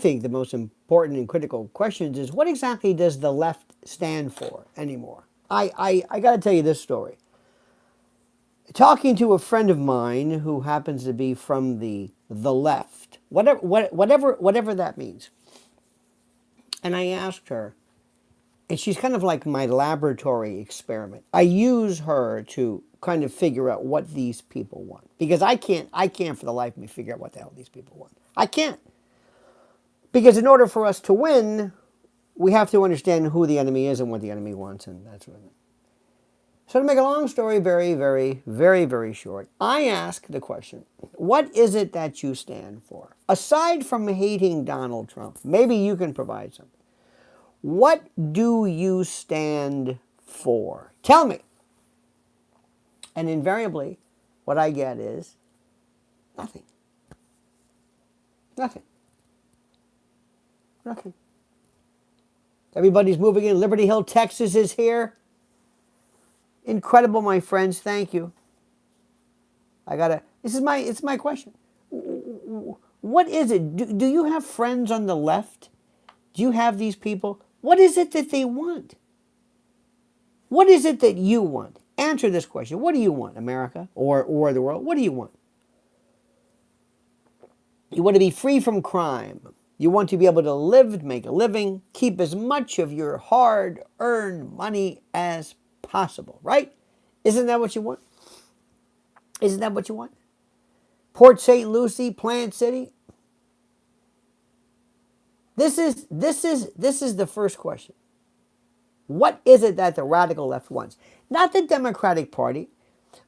think the most important and critical questions is, what exactly does the left stand for anymore? I got to tell you this story. Talking to a friend of mine who happens to be from the left, whatever that means, and I asked her, and she's kind of like my laboratory experiment. I use her to kind of figure out what these people want, because I can't for the life of me figure out what the hell these people want. I can't, because in order for us to win, we have to understand who the enemy is and what the enemy wants, and that's what I mean. So to make a long story very, very, very, very short, I ask the question, what is it that you stand for? Aside from hating Donald Trump, maybe you can provide something. What do you stand for? Tell me. And invariably, what I get is nothing. Nothing. Nothing. Everybody's moving in. Liberty Hill, Texas is here. Incredible, my friends. Thank you. It's my question. What is it? Do you have friends on the left? Do you have these people? What is it that they want? What is it that you want? Answer this question. What do you want, America or the world? What do you want? You want to be free from crime. You want to be able to live, make a living, keep as much of your hard-earned money as possible, right? Isn't that what you want? Isn't that what you want? Port St. Lucie, Plant City. This is the first question. What is it that the radical left wants? Not the Democratic Party,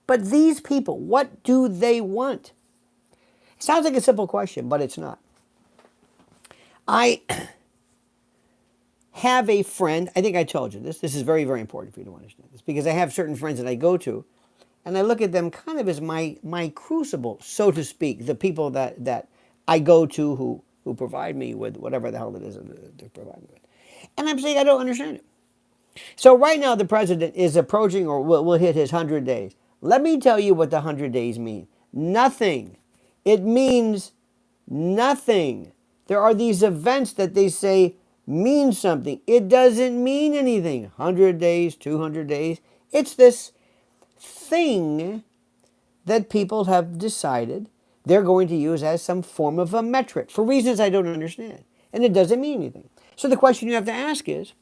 but these people. What do they want? It sounds like a simple question, but it's not. I have a friend, I think I told you this. This is very, very important for you to understand this, because I have certain friends that I go to, and I look at them kind of as my crucible, so to speak, the people that I go to who provide me with whatever the hell it is they're providing me with. And I'm saying I don't understand it. So right now the president is approaching, or will hit his 100 days. Let me tell you what the 100 days mean. Nothing. It means nothing. There are these events that they say mean something. It doesn't mean anything. 100 days, 200 days. It's this thing that people have decided they're going to use as some form of a metric for reasons I don't understand. And it doesn't mean anything. So the question you have to ask is,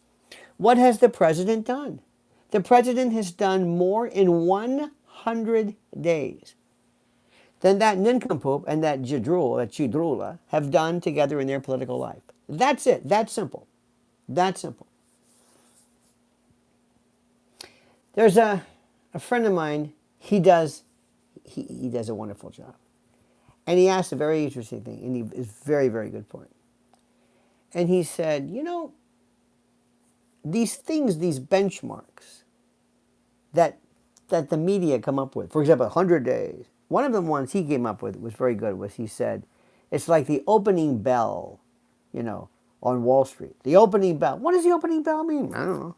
what has the president done? The president has done more in 100 days than that nincompoop and that chidrula have done together in their political life. That's it. That's simple. That's simple. There's a friend of mine, he does a wonderful job. And he asked a very interesting thing, and he is very, very good point. And he said, these things, these benchmarks that the media come up with, for example, 100 days. One of the ones he came up with was very good, was he said, it's like the opening bell, on Wall Street. The opening bell. What does the opening bell mean? I don't know.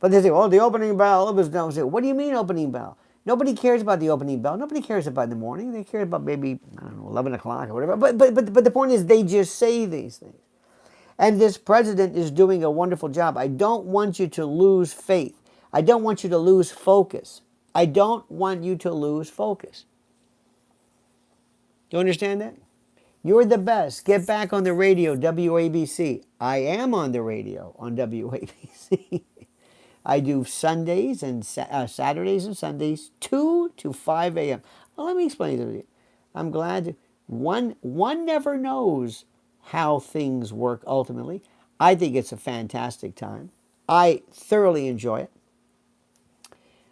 But they say, the opening bell, it was done. I say, what do you mean opening bell? Nobody cares about the opening bell. Nobody cares about in the morning. They care about maybe, 11 o'clock or whatever. But the point is, they just say these things. And this president is doing a wonderful job. I don't want you to lose faith. I don't want you to lose focus. I don't want you to lose focus. Do you understand that? You're the best. Get back on the radio, WABC. I am on the radio on WABC. I do Sundays and Saturdays and Sundays, 2 to 5 a.m. Well, let me explain it to you. I'm glad. One never knows how things work ultimately. I think it's a fantastic time. I thoroughly enjoy it.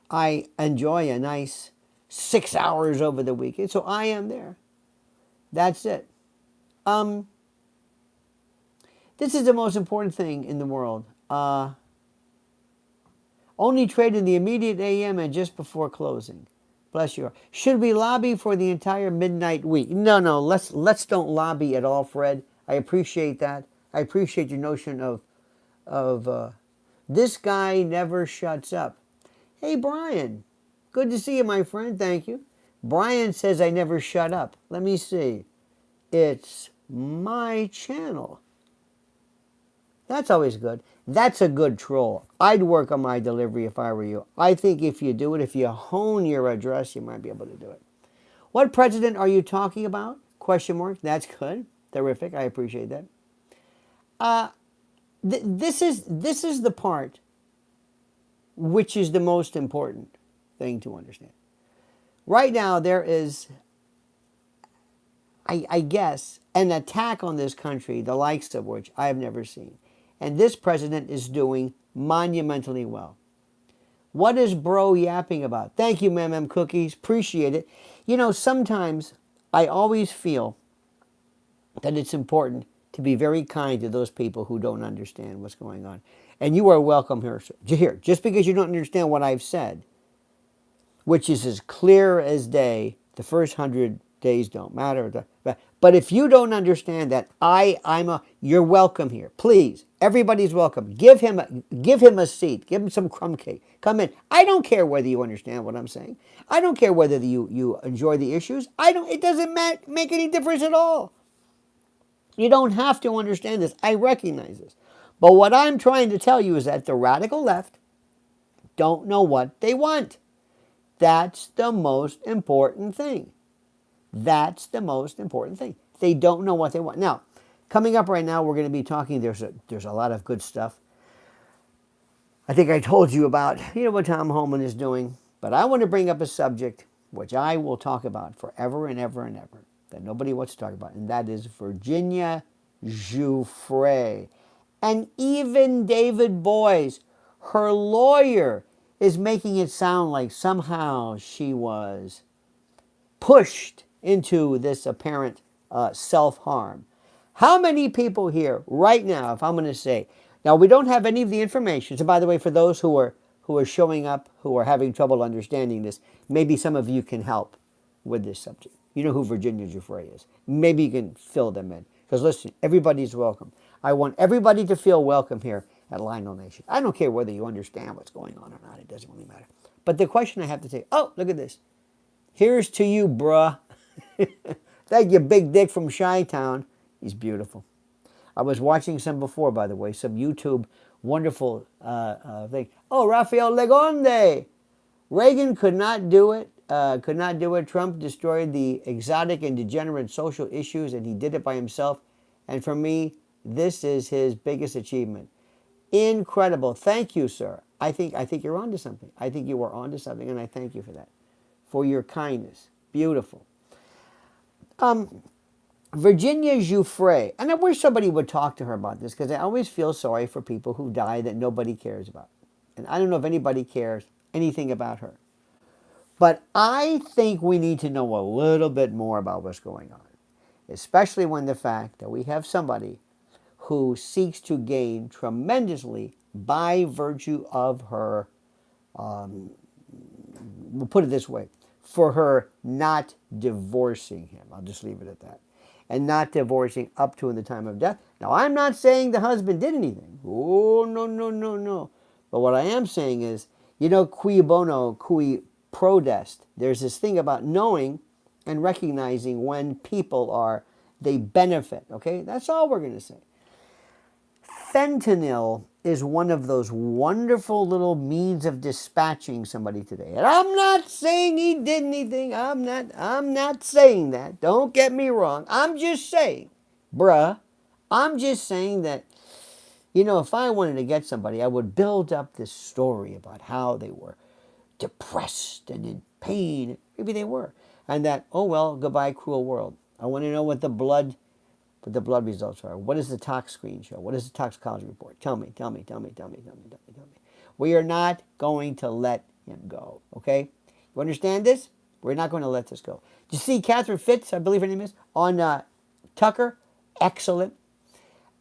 I enjoy a nice 6 hours over the weekend, so I am there. That's it. This is the most important thing in the world. Only trade in the immediate AM and just before closing. Bless you. Should we lobby for the entire midnight week? No. Let's don't lobby at all, Fred. I appreciate that. I appreciate your notion of this guy never shuts up. Hey, Brian. Good to see you, my friend. Thank you. Brian says I never shut up. Let me see. It's my channel. That's always good. That's a good troll. I'd work on my delivery if I were you. I think if you do it, if you hone your address, you might be able to do it. What president are you talking about? Question mark. That's good. Terrific. I appreciate that. This is the part which is the most important thing to understand. Right now, there is, I guess, an attack on this country, the likes of which I have never seen. And this president is doing monumentally well. What is bro yapping about? Thank you, Mem Cookies. Appreciate it. You know, sometimes I always feel that it's important to be very kind to those people who don't understand what's going on. And you are welcome here. Here, just because you don't understand what I've said, which is as clear as day, the first 100 days don't matter. But if you don't understand that, you're welcome here. Please, everybody's welcome. Give him a seat. Give him some crumb cake. Come in. I don't care whether you understand what I'm saying. I don't care whether you enjoy the issues. It doesn't make any difference at all. You don't have to understand this. I recognize this. But what I'm trying to tell you is that the radical left don't know what they want. That's the most important thing. That's the most important thing. They don't know what they want. Now, coming up right now, we're going to be talking, there's a lot of good stuff. I think I told you about, what Tom Homan is doing. But I want to bring up a subject which I will talk about forever and ever and ever, that nobody wants to talk about, and that is Virginia Zu Fray. And even David Boies, her lawyer, is making it sound like somehow she was pushed into this apparent self-harm. How many people here right now, if I'm going to say, now we don't have any of the information, so by the way, for those who are showing up, who are having trouble understanding this, maybe some of you can help with this subject. You know who Virginia Zu Fray is. Maybe you can fill them in. Because listen, everybody's welcome. I want everybody to feel welcome here at Lionel Nation. I don't care whether you understand what's going on or not. It doesn't really matter. But the question I have to say, oh, look at this. Here's to you, bruh. Thank you, Big Dick from Chi-Town. He's beautiful. I was watching some before, by the way, some YouTube wonderful thing. Oh, Rafael Legonde. Reagan could not do it. Trump destroyed the exotic and degenerate social issues, and he did it by himself. And for me, this is his biggest achievement. Incredible. Thank you, sir. I think you're onto something. I think you are onto something, and I thank you for that, for your kindness. Beautiful. Virginia Zu Fray, and I wish somebody would talk to her about this, because I always feel sorry for people who die that nobody cares about. And I don't know if anybody cares anything about her. But I think we need to know a little bit more about what's going on, especially when the fact that we have somebody who seeks to gain tremendously by virtue of her, we'll put it this way, for her not divorcing him. I'll just leave it at that. And not divorcing up to in the time of death. Now, I'm not saying the husband did anything. Oh, no, no, no, no. But what I am saying is, cui bono, cui prodest. There's this thing about knowing and recognizing when people they benefit, okay? That's all we're going to say. Fentanyl is one of those wonderful little means of dispatching somebody today. And I'm not saying he did anything. I'm not saying that. Don't get me wrong. I'm just saying, I'm just saying that, if I wanted to get somebody, I would build up this story about how they were depressed and in pain. Maybe they were. And that, oh well, goodbye, cruel world. I want to know what the blood results are. What does the tox screen show? What does the toxicology report? Tell me. We are not going to let him go, okay? You understand this? We're not going to let this go. Did you see Catherine Fitz, I believe her name is, on Tucker? Excellent.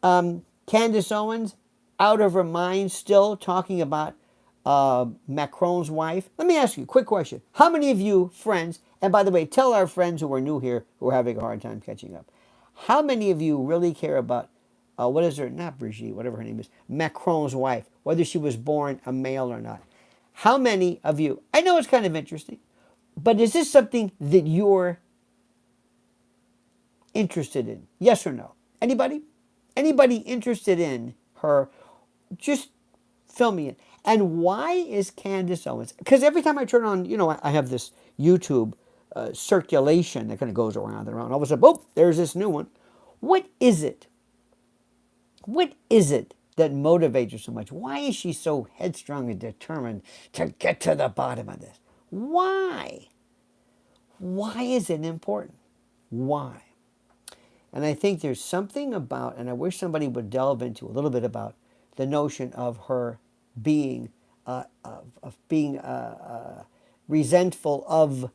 Candace Owens, out of her mind still, talking about Macron's wife. Let me ask you a quick question. How many of you friends, and by the way, tell our friends who are new here, who are having a hard time catching up, how many of you really care about, what is her, not Brigitte, whatever her name is, Macron's wife, whether she was born a male or not? How many of you, I know it's kind of interesting, but is this something that you're interested in? Yes or no? Anybody? Anybody interested in her, just filming it. And why is Candace Owens? Because every time I turn on, I have this YouTube circulation that kind of goes around and around. All of a sudden, boom, there's this new one. What is it? What is it that motivates her so much? Why is she so headstrong and determined to get to the bottom of this? Why? Why is it important? Why? And I think there's something about, and I wish somebody would delve into a little bit about the notion of her being, resentful of,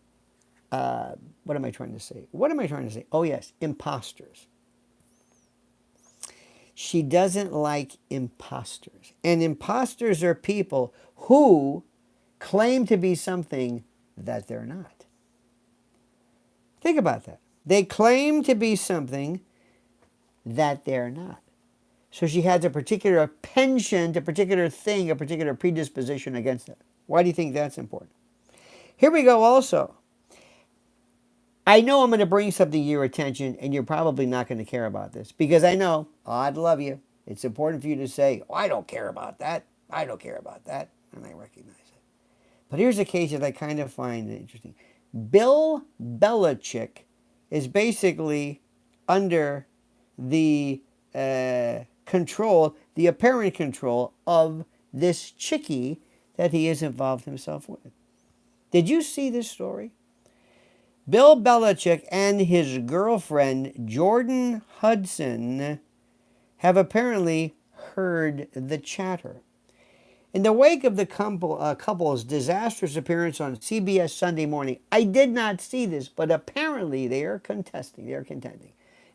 what am I trying to say? What am I trying to say? Oh yes, imposters. She doesn't like imposters. And imposters are people who claim to be something that they're not. Think about that. They claim to be something that they're not. So she has a particular penchant, a particular thing, a particular predisposition against it. Why do you think that's important? Here we go also. I know I'm going to bring something to your attention, and you're probably not going to care about this, because I know, I'd love you. It's important for you to say, oh, I don't care about that. I don't care about that. And I recognize it. But here's a case that I kind of find interesting. Bill Belichick is basically under the control, the apparent control of this chickie that he has involved himself with. Did you see this story? Bill Belichick and his girlfriend, Jordan Hudson, have apparently heard the chatter. In the wake of the couple's disastrous appearance on CBS Sunday Morning, I did not see this, but apparently they are contending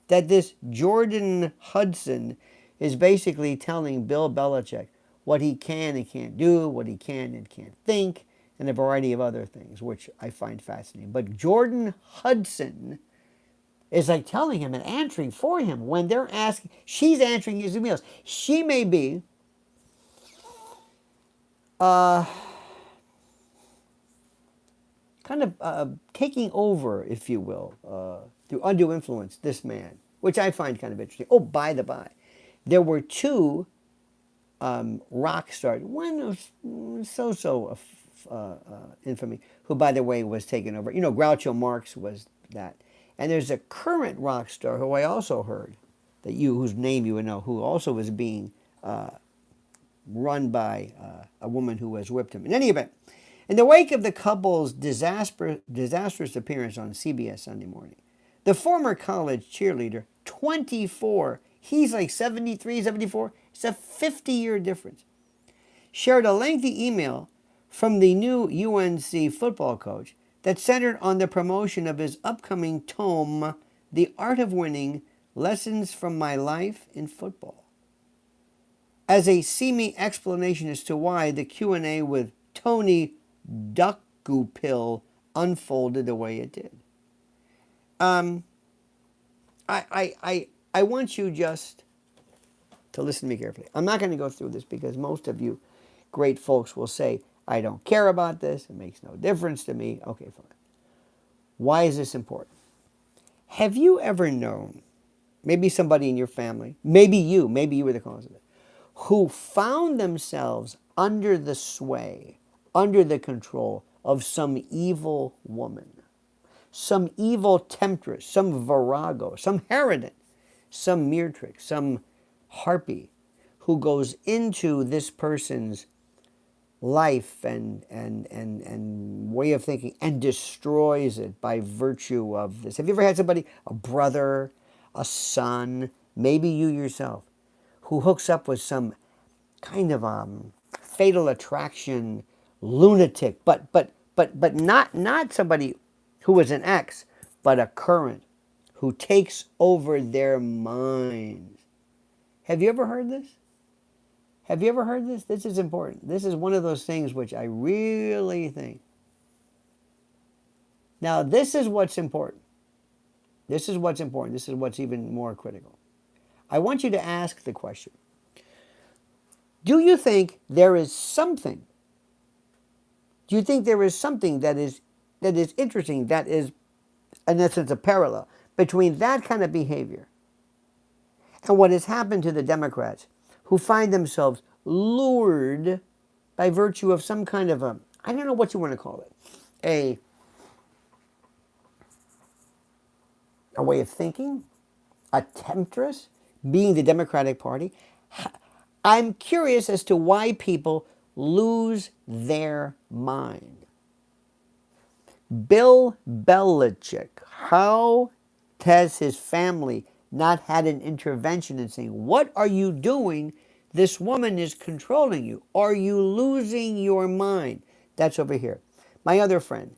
that this Jordan Hudson is basically telling Bill Belichick what he can and can't do, what he can and can't think, and a variety of other things, which I find fascinating. But Jordan Hudson is like telling him and answering for him when they're asking. She's answering his emails. She may be kind of taking over, if you will, through undue influence, this man, which I find kind of interesting. Oh, by the by, there were two rock stars. One of so-so infamy, who, by the way, was taken over. Groucho Marx was that. And there's a current rock star who I also heard, whose name you would know, who also was being run by a woman who has whipped him. In any event, in the wake of the couple's disastrous appearance on CBS Sunday Morning, the former college cheerleader, 24, he's like 73, 74, it's a 50-year difference, shared a lengthy email from the new UNC football coach that centered on the promotion of his upcoming tome, The Art of Winning, Lessons from My Life in Football, as a seeming explanation as to why the Q&A with Tony Duckgoopil unfolded the way it did. I want you just to listen to me carefully. I'm not going to go through this because most of you great folks will say, I don't care about this. It makes no difference to me. Okay, fine. Why is this important? Have you ever known, maybe somebody in your family, maybe you were the cause of it, who found themselves under the sway, under the control of some evil woman, some evil temptress, some virago, some harridan, some meretrix, some harpy, who goes into this person's life and way of thinking and destroys it by virtue of this? Have you ever had somebody, a brother, a son, maybe you yourself, who hooks up with some kind of fatal attraction lunatic, but not somebody who was an ex, but a current who takes over their minds? Have you ever heard this? Have you ever heard this? This is important. This is one of those things which I really think. Now, this is what's important. This is what's important. This is what's even more critical. I want you to ask the question, do you think there is something? Do you think there is something that is interesting, that is, in essence, a parallel between that kind of behavior and what has happened to the Democrats, who find themselves lured by virtue of some kind of a, I don't know what you want to call it, a way of thinking, a temptress, being the Democratic Party. I'm curious as to why people lose their mind. Bill Belichick, how has his family not had an intervention in saying, what are you doing? This woman is controlling you. Are you losing your mind? That's over here. My other friend,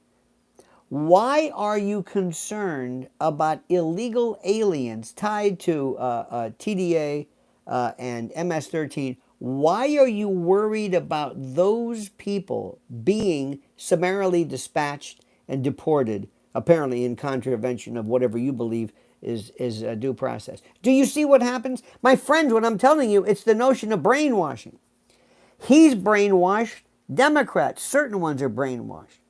why are you concerned about illegal aliens tied to TDA and MS-13? Why are you worried about those people being summarily dispatched and deported, apparently in contravention of whatever you believe is a due process? Do you see what happens? My friends, what I'm telling you, it's the notion of brainwashing. He's brainwashed. Democrats, certain ones are brainwashed.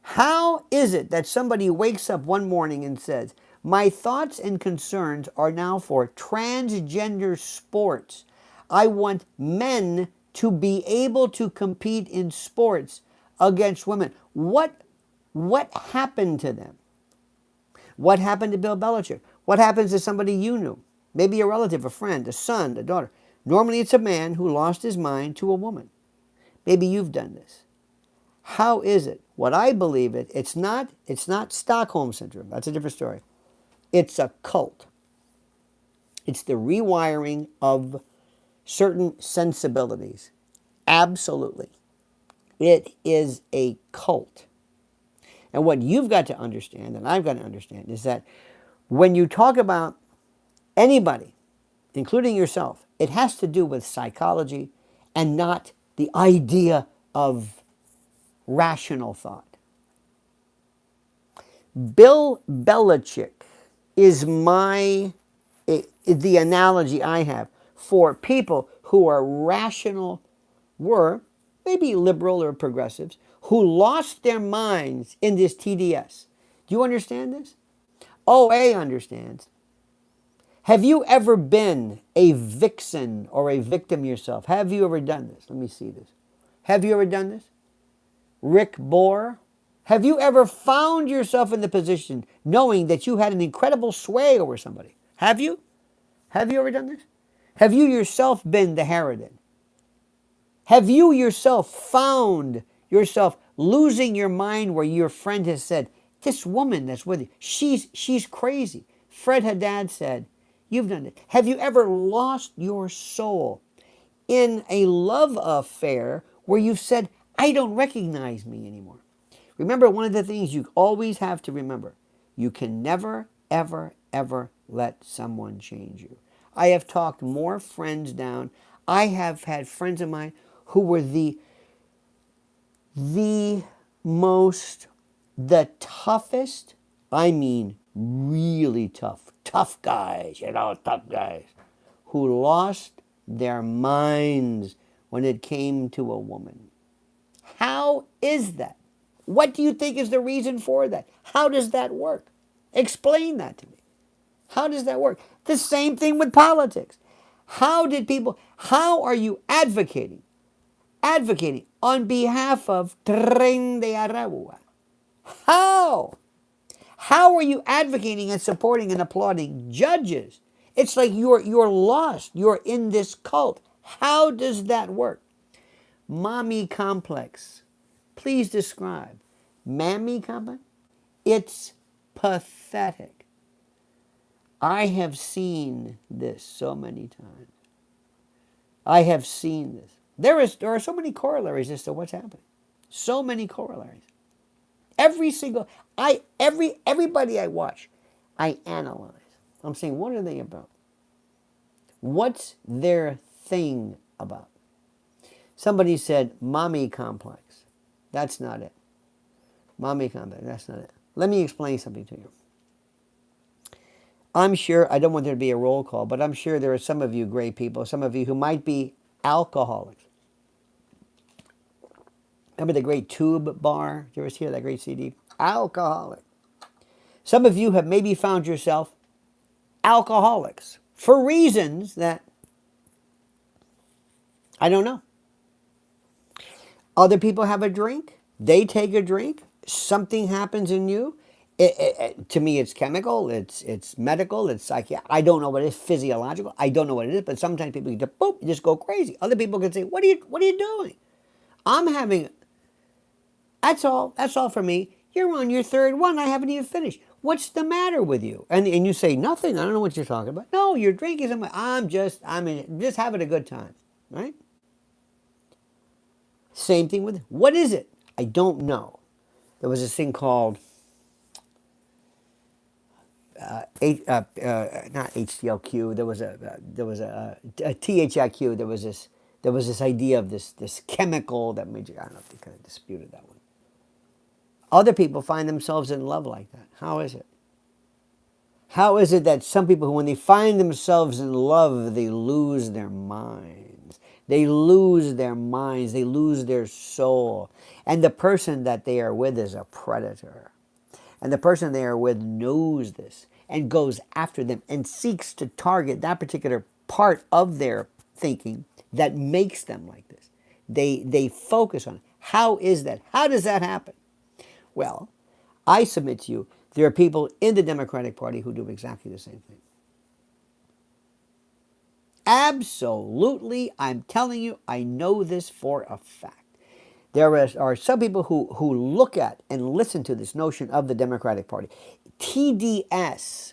How is it that somebody wakes up one morning and says, my thoughts and concerns are now for transgender sports. I want men to be able to compete in sports against women. What happened to them? What happened to Bill Belichick? What happens to somebody you knew? Maybe a relative, a friend, a son, a daughter. Normally it's a man who lost his mind to a woman. Maybe you've done this. How is it? What I believe it's not Stockholm Syndrome. That's a different story. It's a cult. It's the rewiring of certain sensibilities. Absolutely. It is a cult. And what you've got to understand, and I've got to understand, is that when you talk about anybody, including yourself, it has to do with psychology and not the idea of rational thought. Bill Belichick is the analogy I have for people who are rational, were maybe liberal or progressives, who lost their minds in this TDS. Do you understand this? OA understands. Have you ever been a vixen or a victim yourself? Have you ever done this? Let me see this. Have you ever done this? Rick Bohr, have you ever found yourself in the position knowing that you had an incredible sway over somebody? Have you? Have you ever done this? Have you yourself been the harridan? Have you yourself found yourself losing your mind where your friend has said, this woman that's with you, she's crazy. Fred Haddad said, you've done it. Have you ever lost your soul in a love affair where you've said, I don't recognize me anymore? Remember, one of the things you always have to remember, you can never, ever, ever let someone change you. I have talked more friends down. I have had friends of mine who were the toughest, I mean really tough guys, tough guys, who lost their minds when it came to a woman. How is that? What do you think is the reason for that? How does that work? Explain that to me. How does that work? The same thing with politics. How are you advocating on behalf of Tren de Aragua? How? How are you advocating and supporting and applauding judges? It's like you're lost. You're in this cult. How does that work? Mommy complex. Please describe. Mammy complex? It's pathetic. I have seen this so many times. I have seen this. There are so many corollaries as to what's happening. So many corollaries. Everybody I watch, I analyze. I'm saying, what are they about? What's their thing about? Somebody said, mommy complex. That's not it. Mommy complex, that's not it. Let me explain something to you. I'm sure, I don't want there to be a roll call, but I'm sure there are some of you great people, some of you who might be alcoholics. Remember the great Tube Bar? Did you ever hear that great CD? Alcoholic. Some of you have maybe found yourself alcoholics for reasons that I don't know. Other people have a drink. They take a drink. Something happens in you. To me, it's chemical. It's medical. It's psychiatric. I don't know what it is. Physiological. I don't know what it is. But sometimes people can just boop, just go crazy. Other people can say, What are you doing? I'm having. That's all. That's all for me. You're on your third one. I haven't even finished. What's the matter with you? And you say nothing. I don't know what you're talking about. No, you're drinking something. Just having a good time, right? Same thing with what is it? I don't know. There was this thing called not HTLQ. There was a THIQ. There was this idea of this chemical that made you. I don't know if they kind of disputed that one. Other people find themselves in love like that. How is it? How is it that some people, when they find themselves in love, they lose their minds? They lose their minds. They lose their soul. And the person that they are with is a predator. And the person they are with knows this and goes after them and seeks to target that particular part of their thinking that makes them like this. They focus on it. How is that? How does that happen? Well, I submit to you, there are people in the Democratic Party who do exactly the same thing. Absolutely, I'm telling you, I know this for a fact. There are some people who look at and listen to this notion of the Democratic Party. TDS.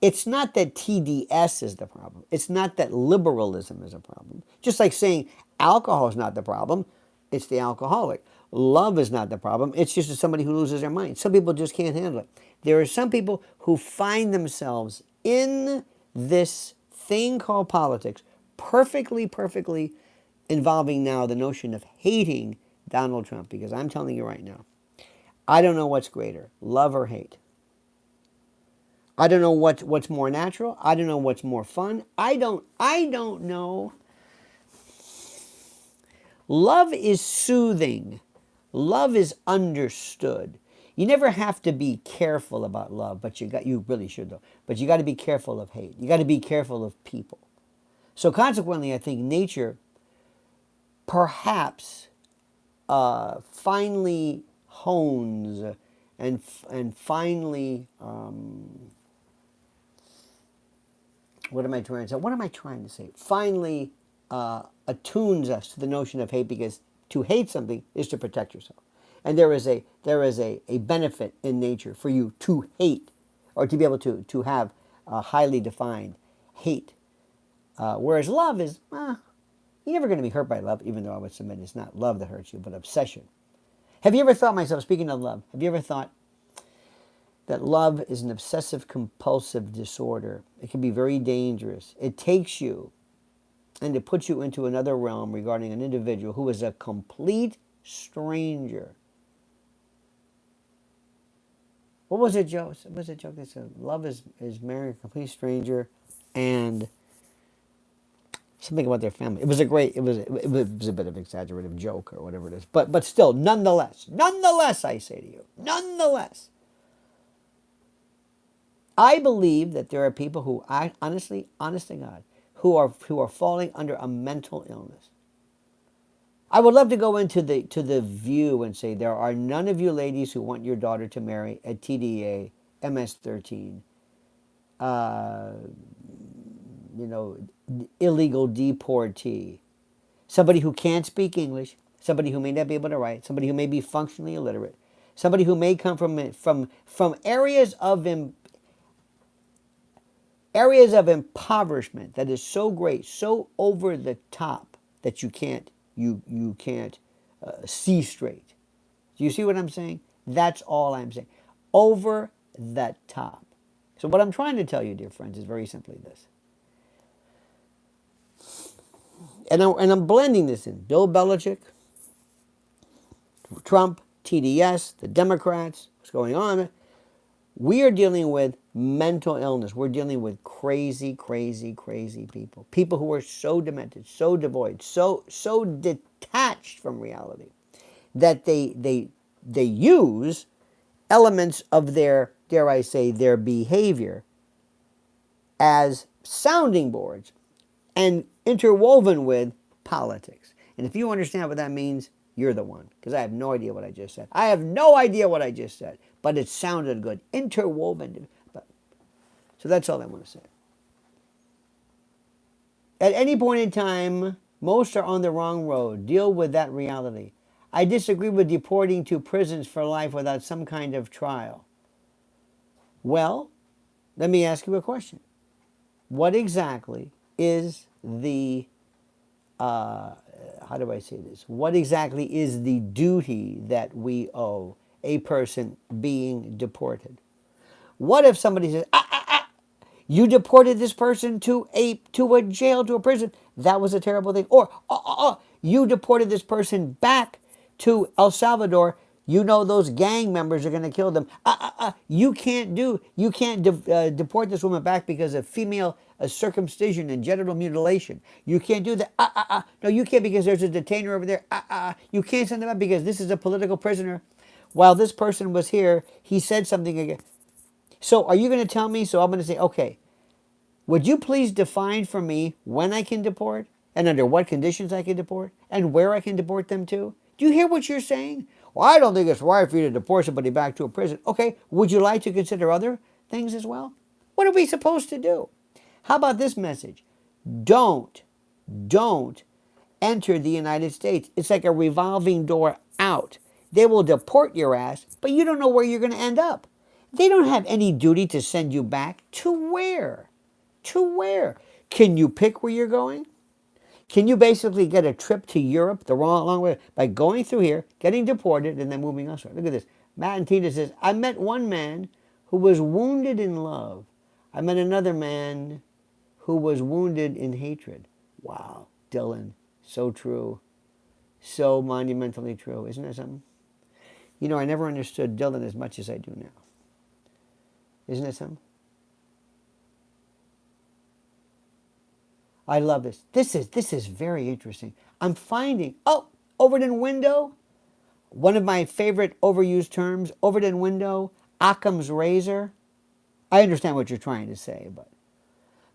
It's not that TDS is the problem. It's not that liberalism is a problem. Just like saying alcohol is not the problem, it's the alcoholic. Love is not the problem. It's just somebody who loses their mind. Some people just can't handle it. There are some people who find themselves in this thing called politics, perfectly involving now the notion of hating Donald Trump. Because I'm telling you right now, I don't know what's greater, love or hate. I don't know what's more natural. I don't know what's more fun. I don't know. Love is soothing. Love is understood. You never have to be careful about love, but you really should though. But you got to be careful of hate. You got to be careful of people. So consequently, I think nature perhaps finally hones and finally what am I trying to say? What am I trying to say? Finally attunes us to the notion of hate, because to hate something is to protect yourself. And there is a benefit in nature for you to hate, or to be able to have a highly defined hate. Whereas love is, you're never going to be hurt by love, even though I would submit it's not love that hurts you, but obsession. Have you ever thought, myself, speaking of love, have you ever thought that love is an obsessive compulsive disorder? It can be very dangerous. It takes you and it puts you into another realm regarding an individual who is a complete stranger. What was it, Joe? What was it, joke that said love is marrying a complete stranger and something about their family? It was a great, it was a bit of an exaggerative joke or whatever it is. But still, nonetheless, I say to you, nonetheless, I believe that there are people who, honest to God, who are falling under a mental illness. I would love to go into the view and say there are none of you ladies who want your daughter to marry a TDA, MS-13, illegal deportee, somebody who can't speak English, somebody who may not be able to write, somebody who may be functionally illiterate, somebody who may come from areas of impoverishment that is so great, so over the top that you can't see straight. Do you see what I'm saying? That's all I'm saying. Over the top. So what I'm trying to tell you, dear friends, is very simply this. And I'm blending this in. Bill Belichick, Trump, TDS, the Democrats, what's going on. We are dealing with mental illness. We're dealing with crazy people. People who are so demented, so devoid, so detached from reality that they use elements of their, dare I say, their behavior as sounding boards and interwoven with politics. And if you understand what that means, you're the one. Because I have no idea what I just said. I have no idea what I just said. But it sounded good. Interwoven. So that's all I want to say. At any point in time, most are on the wrong road. Deal with that reality. I disagree with deporting to prisons for life without some kind of trial. Well, let me ask you a question. What exactly is the, how do I say this? What exactly is the duty that we owe a person being deported? What if somebody says, you deported this person to a jail, to a prison. That was a terrible thing. Or, you deported this person back to El Salvador. You know those gang members are going to kill them. You can't deport this woman back because of female circumcision and genital mutilation. You can't do that. No, you can't because there's a detainer over there. You can't send them back because this is a political prisoner. While this person was here, he said something again. So are you going to tell me? So I'm going to say, okay, would you please define for me when I can deport and under what conditions I can deport and where I can deport them to? Do you hear what you're saying? Well, I don't think it's right for you to deport somebody back to a prison. Okay, would you like to consider other things as well? What are we supposed to do? How about this message? Don't enter the United States. It's like a revolving door out. They will deport your ass, but you don't know where you're going to end up. They don't have any duty to send you back. To where? To where? Can you pick where you're going? Can you basically get a trip to Europe the long way by going through here, getting deported, and then moving elsewhere? Look at this. Matt and Tina says, I met one man who was wounded in love. I met another man who was wounded in hatred. Wow, Dylan, so true. So monumentally true. Isn't that something? You know, I never understood Dylan as much as I do now. Isn't it something? I love this. This is very interesting. I'm finding, Overton window, one of my favorite overused terms, Overton window, Occam's razor. I understand what you're trying to say, but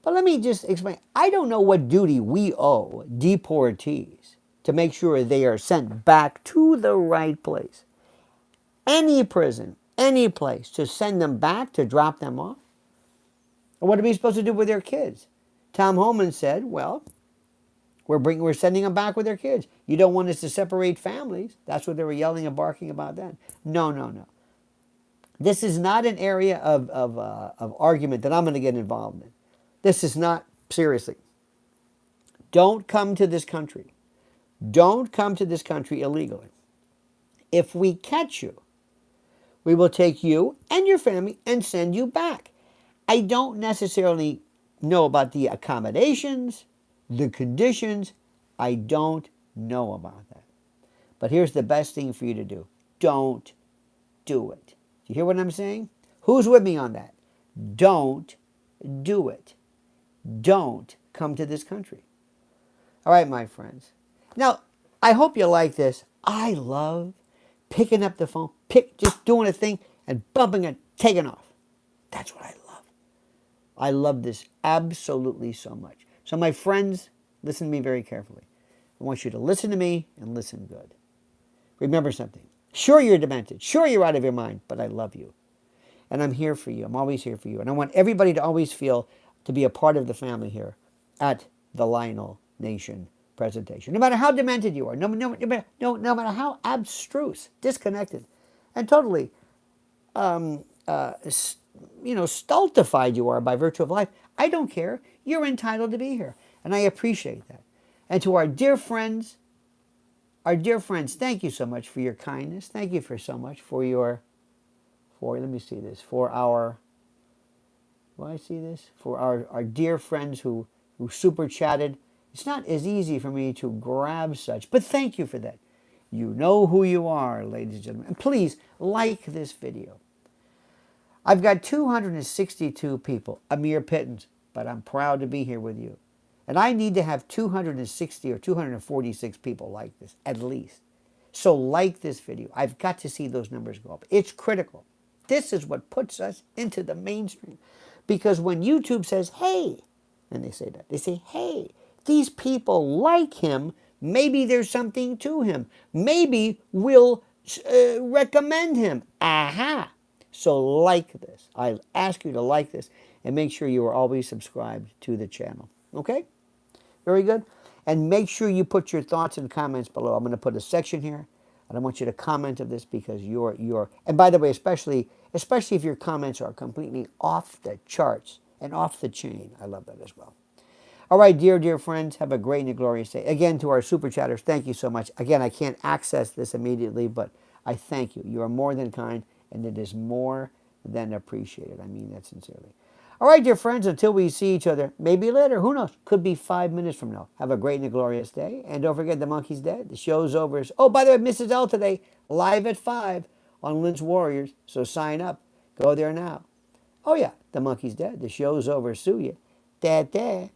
let me just explain. I don't know what duty we owe deportees to make sure they are sent back to the right place. Any prison, any place, to send them back, to drop them off? Or what are we supposed to do with their kids? Tom Homan said, well, we're sending them back with their kids. You don't want us to separate families. That's what they were yelling and barking about then. No. This is not an area of argument that I'm going to get involved in. This is not, seriously. Don't come to this country. Don't come to this country illegally. If we catch you, we will take you and your family and send you back. I don't necessarily know about the accommodations, the conditions. I don't know about that. But here's the best thing for you to do. Don't do it. Do you hear what I'm saying? Who's with me on that? Don't do it. Don't come to this country. All right, my friends. Now, I hope you like this. I love picking up the phone, just doing a thing and bumping it, taking off. That's what I love. I love this absolutely so much. So my friends, listen to me very carefully. I want you to listen to me and listen good. Remember something. Sure, you're demented. Sure, you're out of your mind, but I love you. And I'm here for you. I'm always here for you. And I want everybody to always feel to be a part of the family here at the Lionel Nation presentation. No matter how demented you are, no matter how abstruse, disconnected, and totally stultified you are by virtue of life, I don't care. You're entitled to be here. And I appreciate that. And to our dear friends, thank you so much for your kindness. Thank you so much for our dear friends who super chatted. It's not as easy for me to grab such, but thank you for that. You know who you are, ladies and gentlemen. And please like this video. I've got 262 people, a mere pittance, but I'm proud to be here with you. And I need to have 260 or 246 people like this, at least. So like this video. I've got to see those numbers go up. It's critical. This is what puts us into the mainstream. Because when YouTube says, hey, and they say that, they say, hey, these people like him, maybe there's something to him. Maybe we'll recommend him. Aha! So like this. I ask you to like this and make sure you are always subscribed to the channel. Okay? Very good. And make sure you put your thoughts and comments below. I'm going to put a section here, and I want you to comment of this because you're and by the way, especially if your comments are completely off the charts and off the chain. I love that as well. All right, dear friends, have a great and a glorious day. Again, to our super chatters, thank you so much. Again, I can't access this immediately, but I thank you. You are more than kind, and it is more than appreciated. I mean that sincerely. All right, dear friends, until we see each other, maybe later, who knows? Could be 5 minutes from now. Have a great and a glorious day. And don't forget, the monkey's dead. The show's over. Oh, by the way, Mrs. L today, live at 5 on Lynch Warriors. So sign up. Go there now. Oh, yeah, the monkey's dead. The show's over. Sue ya. Dad.